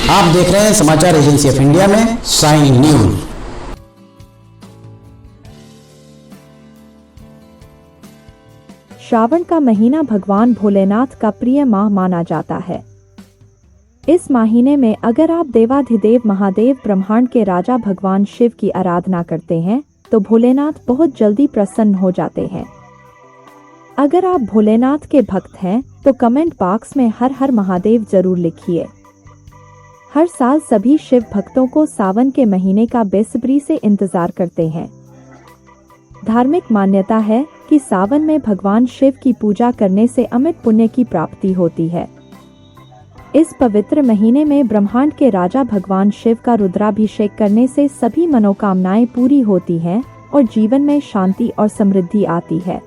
आप देख रहे हैं समाचार एजेंसी ऑफ इंडिया में साइन न्यूज। श्रावण का महीना भगवान भोलेनाथ का प्रिय माह माना जाता है। इस महीने में अगर आप देवाधिदेव महादेव ब्रह्मांड के राजा भगवान शिव की आराधना करते हैं तो भोलेनाथ बहुत जल्दी प्रसन्न हो जाते हैं। अगर आप भोलेनाथ के भक्त हैं तो कमेंट बॉक्स में हर हर महादेव जरूर लिखिए। हर साल सभी शिव भक्तों को सावन के महीने का बेसब्री से इंतजार करते हैं। धार्मिक मान्यता है कि सावन में भगवान शिव की पूजा करने से अमित पुण्य की प्राप्ति होती है। इस पवित्र महीने में ब्रह्मांड के राजा भगवान शिव का रुद्राभिषेक करने से सभी मनोकामनाएं पूरी होती हैं और जीवन में शांति और समृद्धि आती है।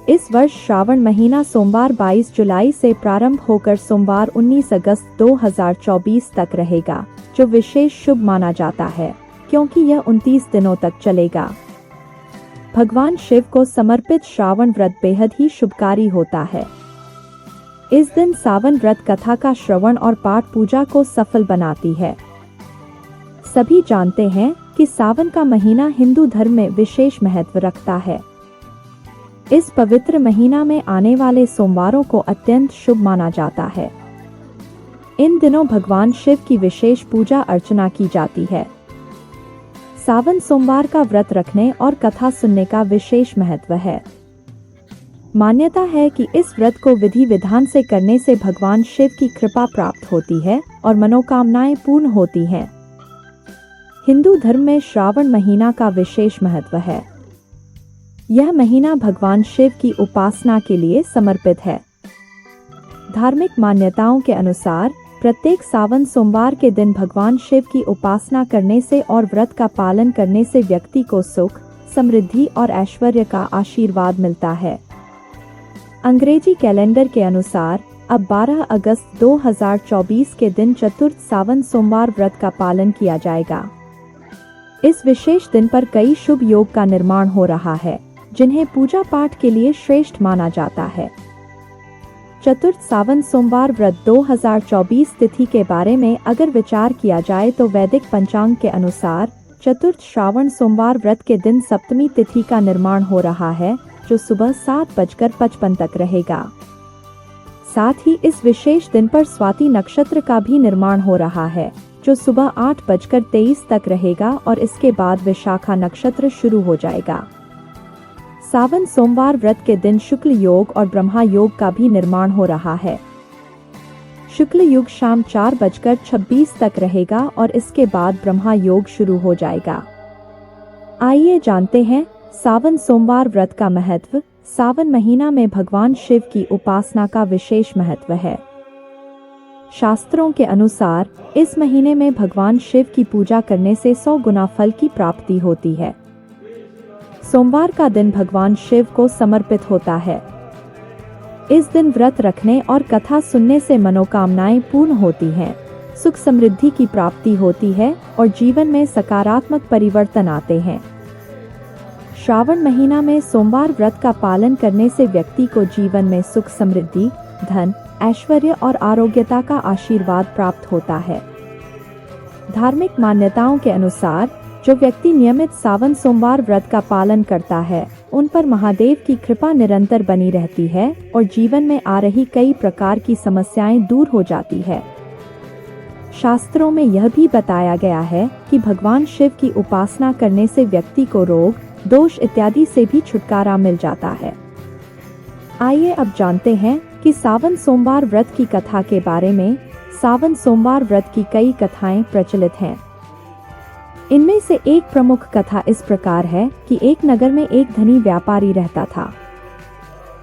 इस वर्ष श्रावण महीना सोमवार 22 जुलाई से प्रारंभ होकर सोमवार 19 अगस्त 2024 तक रहेगा, जो विशेष शुभ माना जाता है क्योंकि यह 29 दिनों तक चलेगा। भगवान शिव को समर्पित श्रावण व्रत बेहद ही शुभकारी होता है। इस दिन सावन व्रत कथा का श्रवण और पाठ पूजा को सफल बनाती है। सभी जानते हैं कि सावन का महीना हिंदू धर्म में विशेष महत्व रखता है। इस पवित्र महीना में आने वाले सोमवारों को अत्यंत शुभ माना जाता है। इन दिनों भगवान शिव की विशेष पूजा अर्चना की जाती है। सावन सोमवार का व्रत रखने और कथा सुनने का विशेष महत्व है। मान्यता है कि इस व्रत को विधि विधान से करने से भगवान शिव की कृपा प्राप्त होती है और मनोकामनाएं पूर्ण होती हैं। हिंदू धर्म में श्रावण महीना का विशेष महत्व है। यह महीना भगवान शिव की उपासना के लिए समर्पित है। धार्मिक मान्यताओं के अनुसार प्रत्येक सावन सोमवार के दिन भगवान शिव की उपासना करने से और व्रत का पालन करने से व्यक्ति को सुख, समृद्धि और ऐश्वर्य का आशीर्वाद मिलता है। अंग्रेजी कैलेंडर के अनुसार अब 12 अगस्त 2024 के दिन चतुर्थ सावन सोमवार व्रत का पालन किया जाएगा। इस विशेष दिन पर कई शुभ योग का निर्माण हो रहा है, जिन्हें पूजा पाठ के लिए श्रेष्ठ माना जाता है। चतुर्थ सावन सोमवार व्रत 2024 तिथि के बारे में अगर विचार किया जाए तो वैदिक पंचांग के अनुसार चतुर्थ श्रावण सोमवार व्रत के दिन सप्तमी तिथि का निर्माण हो रहा है, जो सुबह 7:55 तक रहेगा। साथ ही इस विशेष दिन पर स्वाति नक्षत्र का भी निर्माण हो रहा है, जो सुबह 8:23 तक रहेगा और इसके बाद विशाखा नक्षत्र शुरू हो जाएगा। सावन सोमवार व्रत के दिन शुक्ल योग और ब्रह्मा योग का भी निर्माण हो रहा है। शुक्ल युग शाम 4:26 तक रहेगा और इसके बाद ब्रह्मा योग शुरू हो जाएगा। आइए जानते हैं सावन सोमवार व्रत का महत्व। सावन महीना में भगवान शिव की उपासना का विशेष महत्व है। शास्त्रों के अनुसार इस महीने में भगवान शिव की पूजा करने से 100 गुना फल की प्राप्ति होती है। सोमवार का दिन भगवान शिव को समर्पित होता है। इस दिन व्रत रखने और कथा सुनने से मनोकामनाएं पूर्ण होती हैं, सुख समृद्धि की प्राप्ति होती है और जीवन में सकारात्मक परिवर्तन आते हैं। श्रावण महीना में सोमवार व्रत का पालन करने से व्यक्ति को जीवन में सुख समृद्धि, धन, ऐश्वर्य और आरोग्यता का आशीर्वाद प्राप्त होता है। धार्मिक मान्यताओं के अनुसार जो व्यक्ति नियमित सावन सोमवार व्रत का पालन करता है, उन पर महादेव की कृपा निरंतर बनी रहती है और जीवन में आ रही कई प्रकार की समस्याएं दूर हो जाती है। शास्त्रों में यह भी बताया गया है कि भगवान शिव की उपासना करने से व्यक्ति को रोग, दोष इत्यादि से भी छुटकारा मिल जाता है। आइए अब जानते हैं कि सावन सोमवार व्रत की कथा के बारे में। सावन सोमवार व्रत की कई कथाएं प्रचलित हैं। इनमें से एक प्रमुख कथा इस प्रकार है कि एक नगर में एक धनी व्यापारी रहता था।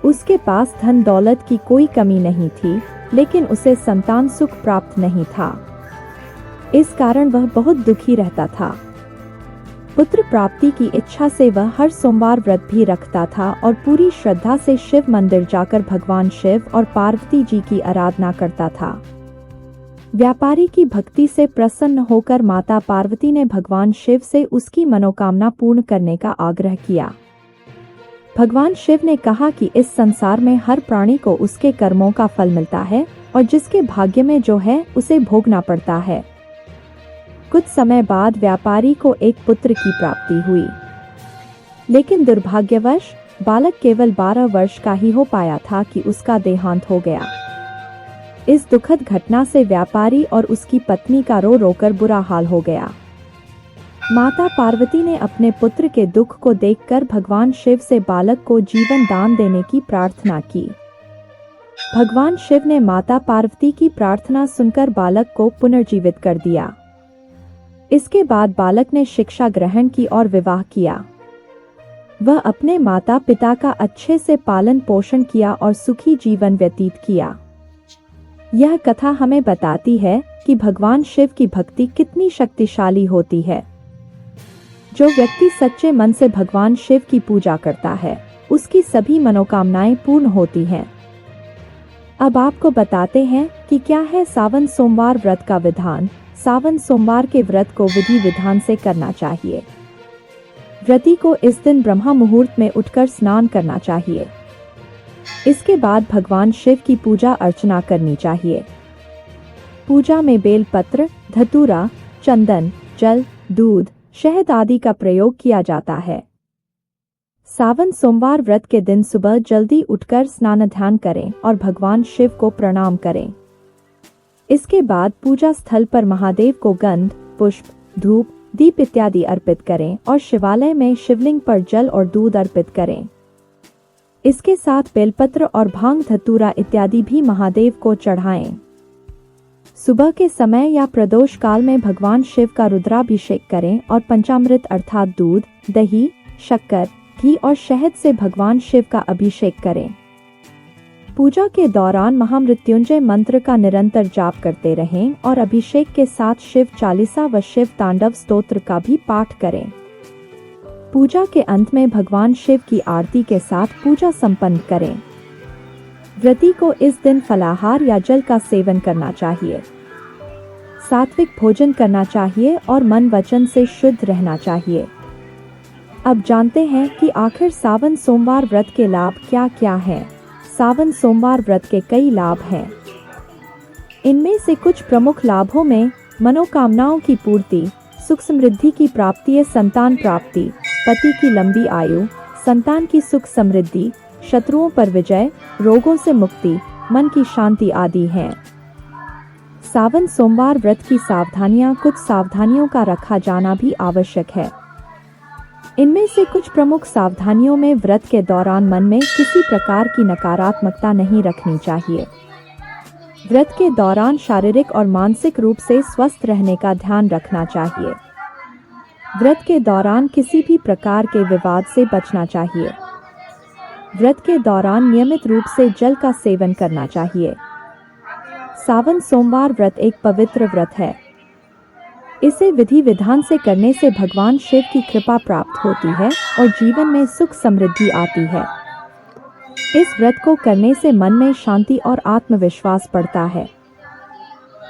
उसके पास धन दौलत की कोई कमी नहीं थी, लेकिन उसे संतान सुख प्राप्त नहीं था। इस कारण वह बहुत दुखी रहता था। पुत्र प्राप्ति की इच्छा से वह हर सोमवार व्रत भी रखता था और पूरी श्रद्धा से शिव मंदिर जाकर भगवान शिव और पार्वती जी की आराधना करता था। व्यापारी की भक्ति से प्रसन्न होकर माता पार्वती ने भगवान शिव से उसकी मनोकामना पूर्ण करने का आग्रह किया। भगवान शिव ने कहा कि इस संसार में हर प्राणी को उसके कर्मों का फल मिलता है और जिसके भाग्य में जो है उसे भोगना पड़ता है। कुछ समय बाद व्यापारी को एक पुत्र की प्राप्ति हुई, लेकिन दुर्भाग्यवश बालक केवल 12 वर्ष का ही हो पाया था कि उसका देहांत हो गया। इस दुखद घटना से व्यापारी और उसकी पत्नी का रो रोकर बुरा हाल हो गया। माता पार्वती ने अपने पुत्र के दुख को देखकर भगवान शिव से बालक को जीवन दान देने की प्रार्थना की। भगवान शिव ने माता पार्वती की प्रार्थना सुनकर बालक को पुनर्जीवित कर दिया। इसके बाद बालक ने शिक्षा ग्रहण की और विवाह किया। वह अपने माता पिता का अच्छे से पालन पोषण किया और सुखी जीवन व्यतीत किया। यह कथा हमें बताती है कि भगवान शिव की भक्ति कितनी शक्तिशाली होती है। जो व्यक्ति सच्चे मन से भगवान शिव की पूजा करता है, उसकी सभी मनोकामनाएं पूर्ण होती हैं। अब आपको बताते हैं कि क्या है सावन सोमवार व्रत का विधान। सावन सोमवार के व्रत को विधि विधान से करना चाहिए। व्रती को इस दिन ब्रह्म मुहूर्त में उठकर स्नान करना चाहिए। इसके बाद भगवान शिव की पूजा अर्चना करनी चाहिए। पूजा में बेलपत्र, धतूरा, चंदन, जल, दूध, शहद आदि का प्रयोग किया जाता है। सावन सोमवार व्रत के दिन सुबह जल्दी उठकर स्नान ध्यान करें और भगवान शिव को प्रणाम करें। इसके बाद पूजा स्थल पर महादेव को गंध, पुष्प, धूप, दीप इत्यादि अर्पित करें और शिवालय में शिवलिंग पर जल और दूध अर्पित करें। इसके साथ बेलपत्र और भांग धतूरा इत्यादि भी महादेव को चढ़ाएं। सुबह के समय या प्रदोष काल में भगवान शिव का रुद्राभिषेक करें और पंचामृत अर्थात दूध, दही, शक्कर, घी और शहद से भगवान शिव का अभिषेक करें। पूजा के दौरान महामृत्युंजय मंत्र का निरंतर जाप करते रहें और अभिषेक के साथ शिव चालीसा व शिव तांडव स्तोत्र का भी पाठ करें। पूजा के अंत में भगवान शिव की आरती के साथ पूजा संपन्न करें। व्रती को इस दिन फलाहार या जल का सेवन करना चाहिए। सात्विक भोजन करना चाहिए और मन वचन से शुद्ध रहना चाहिए। अब जानते हैं कि आखिर सावन सोमवार व्रत के लाभ क्या क्या हैं। सावन सोमवार व्रत के कई लाभ हैं। इनमें से कुछ प्रमुख लाभों में मनोकामनाओं की पूर्ति, सुख समृद्धि की प्राप्ति, संतान प्राप्ति, पति की लंबी आयु, संतान की सुख समृद्धि, शत्रुओं पर विजय, रोगों से मुक्ति, मन की शांति आदि हैं। सावन सोमवार व्रत की सावधानियां। कुछ सावधानियों का रखा जाना भी आवश्यक है। इनमें से कुछ प्रमुख सावधानियों में व्रत के दौरान मन में किसी प्रकार की नकारात्मकता नहीं रखनी चाहिए। व्रत के दौरान शारीरिक और मानसिक रूप से स्वस्थ रहने का ध्यान रखना चाहिए। व्रत के दौरान किसी भी प्रकार के विवाद से बचना चाहिए। व्रत के दौरान नियमित रूप से जल का सेवन करना चाहिए। सावन सोमवार व्रत एक पवित्र व्रत है। इसे विधि विधान से करने से भगवान शिव की कृपा प्राप्त होती है और जीवन में सुख समृद्धि आती है। इस व्रत को करने से मन में शांति और आत्मविश्वास बढ़ता है।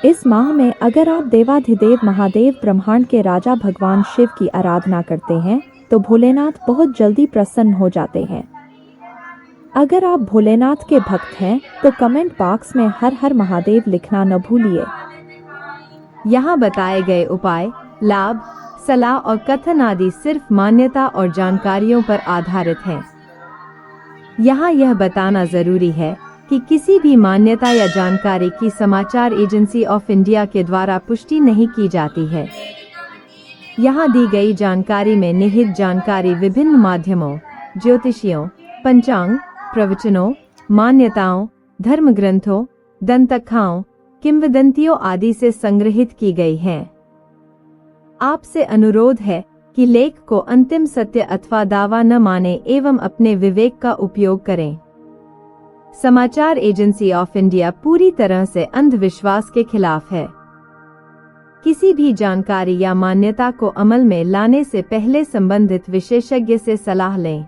इस माह में अगर आप देवाधिदेव महादेव ब्रह्मांड के राजा भगवान शिव की आराधना करते हैं तो भोलेनाथ बहुत जल्दी प्रसन्न हो जाते हैं। अगर आप भोलेनाथ के भक्त हैं तो कमेंट बॉक्स में हर हर महादेव लिखना न भूलिए। यहाँ बताए गए उपाय, लाभ, सलाह और कथन आदि सिर्फ मान्यता और जानकारियों पर आधारित हैं। यहाँ यह बताना जरूरी है कि किसी भी मान्यता या जानकारी की समाचार एजेंसी ऑफ इंडिया के द्वारा पुष्टि नहीं की जाती है। यहाँ दी गई जानकारी में निहित जानकारी विभिन्न माध्यमों, ज्योतिषियों, पंचांग, प्रवचनों, मान्यताओं, धर्म ग्रंथों, दंतकथाओं, किंवदंतियों आदि से संग्रहित की गई हैं। आपसे अनुरोध है कि लेख को अंतिम सत्य अथवा दावा न माने एवं अपने विवेक का उपयोग करें। समाचार एजेंसी ऑफ इंडिया पूरी तरह से अंधविश्वास के खिलाफ है। किसी भी जानकारी या मान्यता को अमल में लाने से पहले संबंधित विशेषज्ञ से सलाह लें।